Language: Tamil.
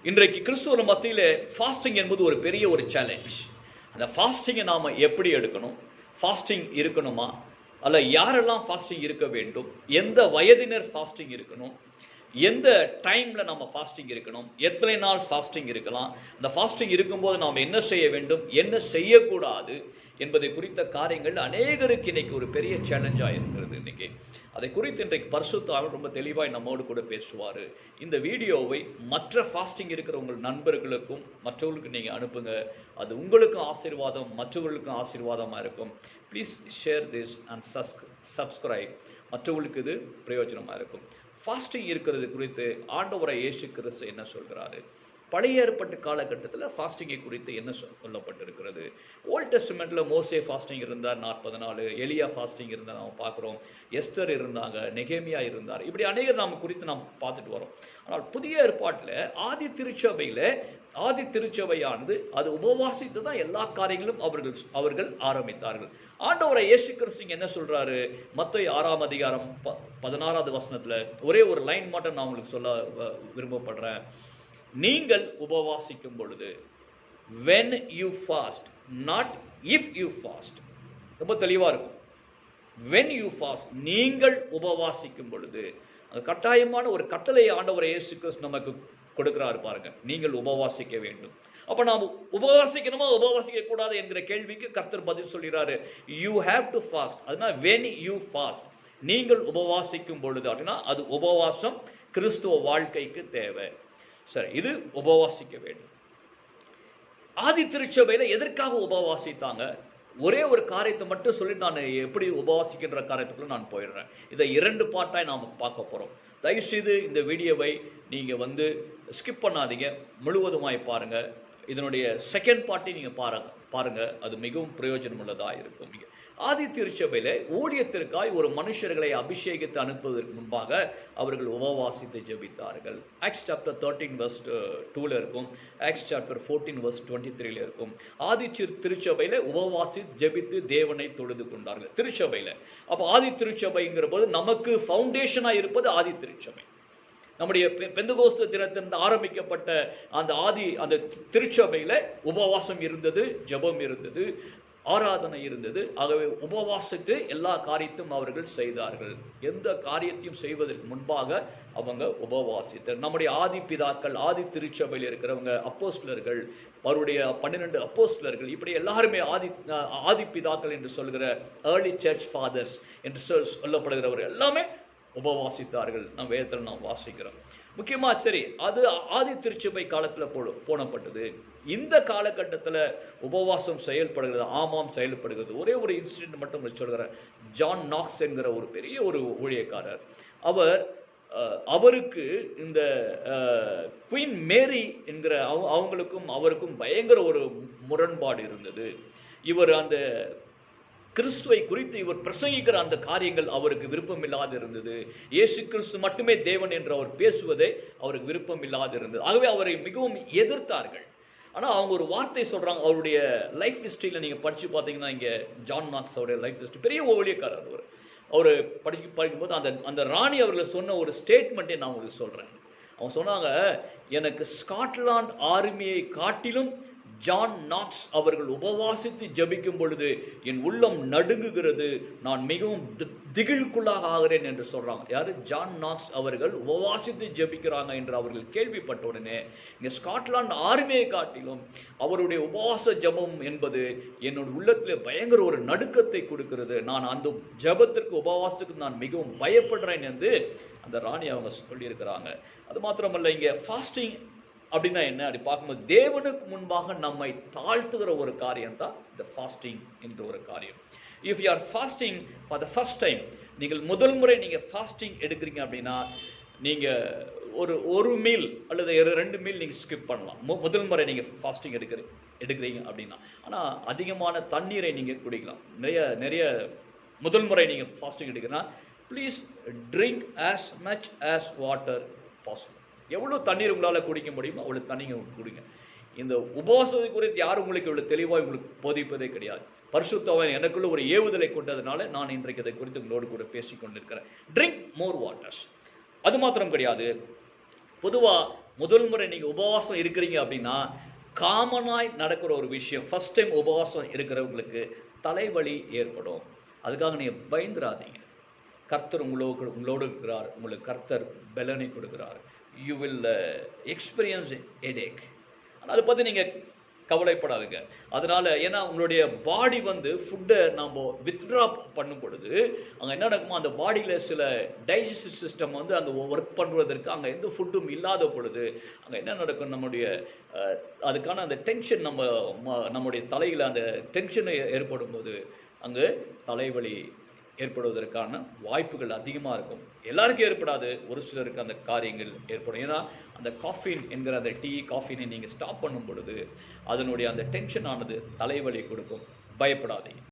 இன்றைக்கு கிறிஸ்துவ மத்தியிலே ஃபாஸ்டிங் என்பது ஒரு பெரிய ஒரு சேலஞ்ச். அந்த ஃபாஸ்டிங்கை நாம் எப்படி எடுக்கணும், ஃபாஸ்டிங் இருக்கணுமா, அல்ல யாரெல்லாம் ஃபாஸ்டிங் இருக்க வேண்டும், எந்த வயதினர் ஃபாஸ்டிங் இருக்கணும், எந்த டைமில் நம்ம ஃபாஸ்டிங் இருக்கணும், எத்தனை நாள் ஃபாஸ்டிங் இருக்கலாம், அந்த ஃபாஸ்டிங் இருக்கும்போது நாம் என்ன செய்ய வேண்டும், என்ன செய்யக்கூடாது என்பதை குறித்த காரியங்கள் அநேகருக்கு இன்னைக்கு ஒரு பெரிய சேலஞ்சாக இருக்கிறது. இன்னைக்கு அதை குறித்து இன்றைக்கு பரிசுத்த ஆவியானவர் ரொம்ப தெளிவாய் நம்மோடு கூட பேசுவார். இந்த வீடியோவை மற்ற ஃபாஸ்டிங் இருக்கிற உங்கள் நண்பர்களுக்கும் மற்றவர்களுக்கு நீங்கள் அனுப்புங்க. அது உங்களுக்கும் ஆசீர்வாதம், மற்றவர்களுக்கும் ஆசீர்வாதமாக இருக்கும். Please share this and subscribe. மற்றவர்களுக்கு இது பிரயோஜனமாக இருக்கும். ஃபாஸ்டிங் இருக்கிறது குறித்து ஆண்டவராகிய இயேசு கிறிஸ்து என்ன சொல்கிறாரு, பழைய ஏற்பட்ட காலகட்டத்தில் ஃபாஸ்டிங்கை குறித்து என்ன சொல்லப்பட்டிருக்கிறது. ஓல்ட் டெஸ்டமெண்ட்டில் மோசே ஃபாஸ்டிங் இருந்தார் 40 நாள், எலியா ஃபாஸ்டிங் இருந்தார் நாம் பார்க்குறோம், எஸ்தர் இருந்தாங்க, நெகேமியா இருந்தார், இப்படி அநேகர் நாம் குறித்து நாம் பார்த்துட்டு வரோம். ஆனால் புதிய ஏற்பாட்டில் ஆதி திருச்சபையானது அது உபவாசித்து தான் எல்லா காரியங்களும் அவர்கள் ஆரம்பித்தார்கள். ஆண்டவராகிய இயேசு கிறிஸ்து என்ன சொல்றாரு, மத்தேயு 6ஆம் அதிகாரம் 16வது வசனத்தில் ஒரே ஒரு லைன் மட்டும் நான் உங்களுக்கு சொல்ல விரும்பப்படுறேன். நீங்கள் உபவாசிக்கும் பொழுது, when you fast, not if you fast. ரொம்ப தெளிவாக இருக்கும். when you fast, நீங்கள் உபவாசிக்கும் பொழுது. அது கட்டாயமான ஒரு கட்டளை ஆண்டவராகிய இயேசு கிறிஸ்து நமக்கு கொடுக்கிறாரு பாருங்க, நீங்கள் உபவாசிக்க வேண்டும். அப்ப நாம் உபவாசிக்கணுமா உபவாசிக்க கூடாது என்கிற கேள்விக்கு கர்த்தர் பதில் சொல்கிறாரு, you have to fast. அதுனா when you fast, நீங்கள் உபவாசிக்கும் பொழுது அப்படின்னா அது உபவாசம் கிறிஸ்துவ வாழ்க்கைக்கு தேவை. சரி, இது உபவாசிக்க வேண்டும். ஆதி திருச்சபையில எதற்காக உபவாசித்தாங்க? ஒரே ஒரு காரியத்தை மட்டும் சொல்லி நான் எப்படி உபவாசிக்கின்ற காரியத்துக்குள்ள நான் போயிடுறேன். இதை 2 பார்ட்டாய் நாம் பார்க்க போறோம். தயவுசெய்து இந்த வீடியோவை நீங்க ஸ்கிப் பண்ணாதீங்க, முழுவதுமாய் பாருங்க. இதனுடைய செகண்ட் பார்ட்டை நீங்க பாருங்க, அது மிகவும் பிரயோஜனம் உள்ளதா இருக்கும். ஆதி திருச்சபையில ஊழியத்திற்காய் ஒரு மனுஷர்களை அபிஷேகித்து அனுப்புவதற்கு முன்பாக அவர்கள் உபவாசித்து ஜெபித்தார்கள். ஆக்ட்ஸ் சாப்டர் 13 verse 2ல இருக்கும், ஆக்ட்ஸ் சாப்டர் 14 verse 23ல இருக்கும். ஆதி திருச்சபையில உபவாசி ஜெபித்து தேவனை தொழுது கொண்டார்கள் திருச்சபையில. அப்ப ஆதி திருச்சபைங்கிற போது நமக்கு ஃபவுண்டேஷனா இருப்பது ஆதி திருச்சபை. நம்முடைய பெந்தகோஸ்து தினத்திலிருந்து ஆரம்பிக்கப்பட்ட அந்த திருச்சபையில உபவாசம் இருந்தது, ஜெபம் இருந்தது, ஆராதனை இருந்தது. ஆகவே உபவாசித்து எல்லா காரியத்தையும் அவர்கள் செய்தார்கள். எந்த காரியத்தையும் செய்வதற்கு முன்பாக அவங்க உபவாசித்தார். நம்முடைய ஆதி பிதாக்கள், ஆதி திருச்சபையில் இருக்கிறவங்க, அப்போஸ்தலர்கள், அவருடைய 12 அப்போஸ்தலர்கள், இப்படி எல்லாருமே ஆதி பிதாக்கள் என்று சொல்கிற ஏர்லி சர்ச் ஃபாதர்ஸ் என்று சொல்லப்படுகிறவர்கள் எல்லாமே உபவாசித்தார்கள். நாம் வேதத்தில் நாம் வாசிக்கிறோம். முக்கியமா சரி, அது ஆதி திருச்சபை காலத்தில் போனப்பட்டது. இந்த காலகட்டத்தில் உபவாசம் செயல்படுகிறது, ஆமாம் செயல்படுகிறது. ஒரே ஒரு இன்சிடென்ட் மட்டும் சொல்கிறேன். ஜான் நாக்ஸ் என்கிற ஒரு பெரிய ஒரு ஊழியக்காரர், அவருக்கு இந்த குயின் மேரி என்கிற அவங்களுக்கும் அவருக்கும் பயங்கர ஒரு முரண்பாடு இருந்தது. இவர் அந்த கிறிஸ்துவை குறித்து இவர் பிரசங்கிக்கிற அந்த காரியங்கள் அவருக்கு விருப்பம் இல்லாது இருந்தது. இயேசு கிறிஸ்து மட்டுமே தேவன் என்று அவர் பேசுவதை அவருக்கு விருப்பம் இல்லாது இருந்தது. ஆகவே அவரை மிகவும் எதிர்த்தார்கள். ஆனால் அவங்க ஒரு வார்த்தை சொல்றாங்க. அவருடைய லைஃப் ஹிஸ்டரியில் நீங்க படிச்சு பார்த்தீங்கன்னா, இங்கே ஜான் நாக்ஸ் அவருடைய லைஃப் ஹிஸ்டரி, பெரிய ஊழியக்காரர். அவர் படிக்கும்போது அந்த ராணி அவர்கள் சொன்ன ஒரு ஸ்டேட்மெண்ட்டை நான் உங்களுக்கு சொல்றேன். அவங்க சொன்னாங்க, எனக்கு ஸ்காட்லாந்து ஆர்மியை காட்டிலும் ஜான் நாக்ஸ் அவர்கள் உபவாசித்து ஜெபிக்கும் பொழுது என் உள்ளம் நடுங்குகிறது, நான் மிகவும் திகிலுக்குள்ளாக ஆகிறேன் என்று சொல்றாங்க. யாரு? ஜான் நாக்ஸ் அவர்கள் உபவாசித்து ஜெபிக்கிறாங்க என்று அவர்கள் கேள்விப்பட்ட உடனே, இங்கே ஸ்காட்லாந்து ஆர்மியை காட்டிலும் அவருடைய உபவாச ஜெபம் என்பது என்னோட உள்ளத்தில் பயங்கர ஒரு நடுக்கத்தை கொடுக்கிறது, நான் அந்த ஜெபத்திற்கு உபவாசத்துக்கு நான் மிகவும் பயப்படுறேன் என்று அந்த ராணி அவங்க சொல்லியிருக்கிறாங்க. அது மாத்திரமல்ல, இங்கே ஃபாஸ்டிங் அப்படின்னா என்ன அப்படி பார்க்கும்போது, தேவனுக்கு முன்பாக நம்மை தாழ்த்துகிற ஒரு காரியம் தான் இந்த ஃபாஸ்டிங் என்ற ஒரு காரியம். If you are fasting for the first time, நீங்கள் முதல் முறை நீங்கள் ஃபாஸ்டிங் எடுக்கிறீங்க அப்படின்னா, நீங்கள் ஒரு மீல் அல்லது 2 மீல் நீங்கள் ஸ்கிப் பண்ணலாம். முதல் முறை நீங்கள் ஃபாஸ்டிங் எடுக்கிறீங்க அப்படின்னா. ஆனால் அதிகமான தண்ணீரை நீங்கள் குடிக்கலாம். நிறைய முதல் முறை நீங்கள் ஃபாஸ்டிங் எடுக்கிறீங்கன்னா, please drink as much as water possible. எவ்வளோ தண்ணீர் உங்களால் குடிக்க முடியுமோ அவ்வளோ தண்ணீர் குடிங்க. இந்த உபவாசத்தை குறித்து யாரும் உங்களுக்கு இவ்வளோ தெளிவாக உங்களுக்கு போதிப்பதே கிடையாது. பரிசுத்த ஆவியானவர் எனக்குள்ள ஒரு ஏவுதலை கொண்டதுனால நான் இன்றைக்கு இதை குறித்து உங்களோடு கூட பேசிக்கொண்டிருக்கிறேன். ட்ரிங்க் மோர் வாட்டர்ஸ். அது மாத்திரம் கிடையாது, பொதுவாக முதல் முறை நீங்கள் உபவாசம் இருக்கிறீங்க அப்படின்னா காமனாய் நடக்கிற ஒரு விஷயம், ஃபர்ஸ்ட் டைம் உபவாசம் இருக்கிறவங்களுக்கு தலைவலி ஏற்படும். அதுக்காக நீங்கள் பயந்துராதீங்க. கர்த்தர் உங்களோடு இருக்கிறார். உங்களுக்கு கர்த்தர் பலனை கொடுக்கிறார். You will experience headache. ஆனால் அதை பற்றி நீங்கள் கவலைப்படாதுங்க. அதனால் ஏன்னா உங்களுடைய பாடி ஃபுட்டை நம்ம வித்ட்ரா பண்ணும் பொழுது அங்கே என்ன நடக்குமோ, அந்த பாடியில் சில டைஜஸ்டிவ் சிஸ்டம் அங்கே ஒர்க் பண்ணுவதற்கு அங்கே எந்த ஃபுட்டும் இல்லாத பொழுது அங்கே என்ன நடக்கும், நம்முடைய அதுக்கான அந்த டென்ஷன் நம்முடைய தலையில் அந்த டென்ஷன் ஏற்படும் போது அங்கே தலைவலி ஏற்படுவதற்கான வாய்ப்புகள் அதிகமாக இருக்கும். எல்லாருக்கும் ஏற்படாது, ஒரு சிலருக்கு அந்த காரியங்கள் ஏற்படும். ஏன்னா அந்த காஃபின் என்கிற அந்த டீ காஃபினை நீங்கள் ஸ்டாப் பண்ணும் பொழுது அதனுடைய அந்த டென்ஷன் ஆனது தலைவலி கொடுக்கும். பயப்படாதீங்க.